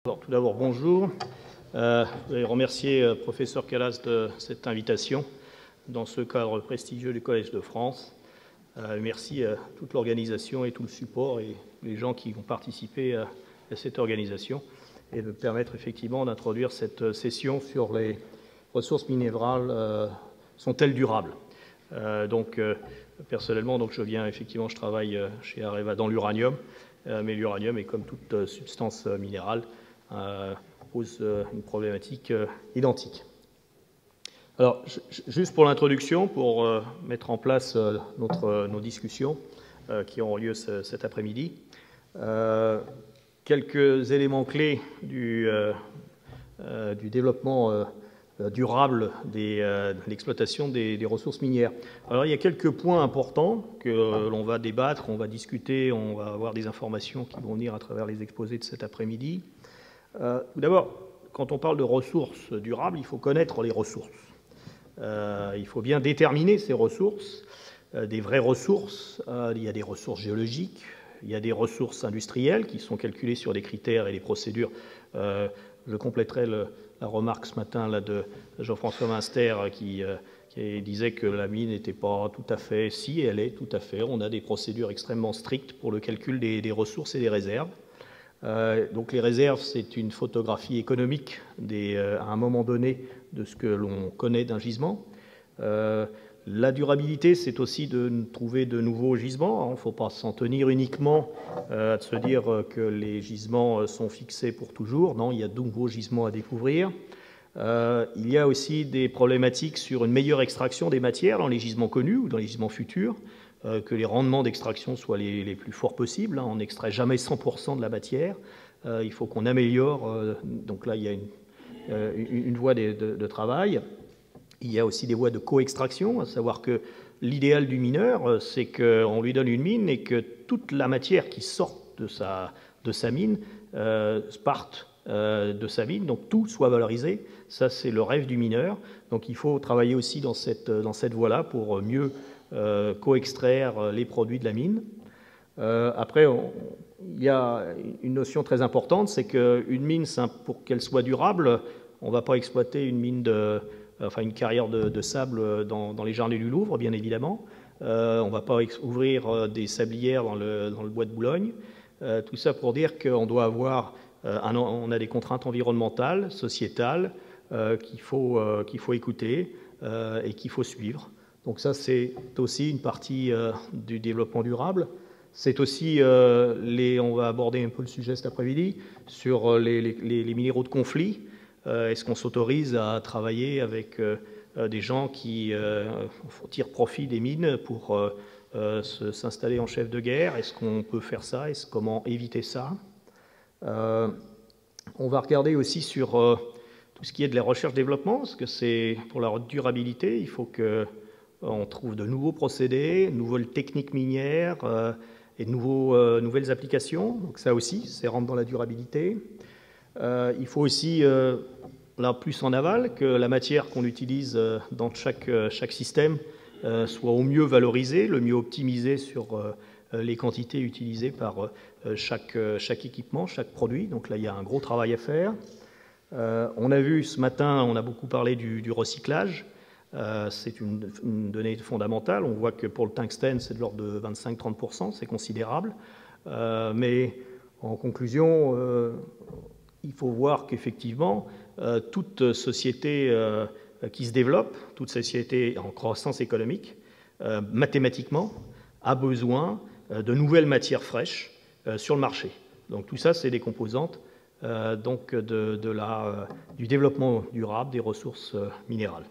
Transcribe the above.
Alors, tout d'abord, bonjour. Je voudrais remercier professeur Calas de cette invitation dans ce cadre prestigieux du Collège de France. Merci à toute l'organisation et tout le support et les gens qui ont participé à cette organisation et de permettre effectivement d'introduire cette session sur les ressources minérales sont-elles durables. Personnellement, je travaille chez Areva dans l'uranium, mais l'uranium est comme toute substance minérale pose une problématique identique. Alors, juste pour l'introduction, pour mettre en place nos discussions qui auront lieu cet après-midi, quelques éléments clés du développement durable de l'exploitation des ressources minières. Alors, il y a quelques points importants que l'on va débattre, on va discuter, on va avoir des informations qui vont venir à travers les exposés de cet après-midi. Tout d'abord, quand on parle de ressources durables, il faut connaître les ressources. Il faut bien déterminer ces ressources, des vraies ressources. Il y a des ressources géologiques, il y a des ressources industrielles qui sont calculées sur des critères et des procédures. Je compléterai la remarque ce matin là, de Jean-François Münster qui disait que la mine n'était pas tout à fait, si elle est tout à fait. On a des procédures extrêmement strictes pour le calcul des ressources et des réserves. Donc les réserves, c'est une photographie économique à un moment donné de ce que l'on connaît d'un gisement. La durabilité, c'est aussi de trouver de nouveaux gisements. Il ne faut pas s'en tenir uniquement à se dire que les gisements sont fixés pour toujours. Non, il y a de nouveaux gisements à découvrir. Il y a aussi des problématiques sur une meilleure extraction des matières dans les gisements connus ou dans les gisements futurs. Que les rendements d'extraction soient les plus forts possibles. On n'extrait jamais 100% de la matière. Il faut qu'on améliore. Donc là, il y a une voie de travail. Il y a aussi des voies de co-extraction, à savoir que l'idéal du mineur, c'est qu'on lui donne une mine et que toute la matière qui sort de sa mine parte de sa mine, donc tout soit valorisé. Ça, c'est le rêve du mineur. Donc il faut travailler aussi dans cette voie-là pour mieux co-extraire les produits de la mine. Après, il y a une notion très importante, c'est qu'une mine, pour qu'elle soit durable, on ne va pas exploiter une mine une carrière de sable dans les jardins du Louvre, bien évidemment. On ne va pas ouvrir des sablières dans le bois de Boulogne. Tout ça pour dire qu'on doit avoir, on a des contraintes environnementales, sociétales, qu'il faut écouter et qu'il faut suivre. Donc ça, c'est aussi une partie du développement durable. C'est aussi, on va aborder un peu le sujet cet après-midi, sur les minéraux de conflit. Est-ce qu'on s'autorise à travailler avec des gens qui tirent profit des mines pour s'installer en chef de guerre? Est-ce qu'on peut faire ça? Comment éviter ça? On va regarder aussi sur tout ce qui est de la recherche-développement, parce que c'est pour la durabilité, il faut qu'on trouve de nouveaux procédés, de nouvelles techniques minières et de nouvelles applications. Donc ça aussi, ça rentre dans la durabilité. Il faut aussi, là plus en aval, que la matière qu'on utilise dans chaque système soit au mieux valorisée, le mieux optimisée sur les quantités utilisées par chaque équipement, chaque produit. Donc là, il y a un gros travail à faire. On a vu ce matin, on a beaucoup parlé du recyclage. C'est une donnée fondamentale. On voit que pour le tungstène, c'est de l'ordre de 25-30%, c'est considérable. Mais en conclusion, il faut voir qu'effectivement, toute société qui se développe, toute société en croissance économique, mathématiquement, a besoin de nouvelles matières fraîches sur le marché. Donc tout ça, c'est des composantes du développement durable des ressources minérales.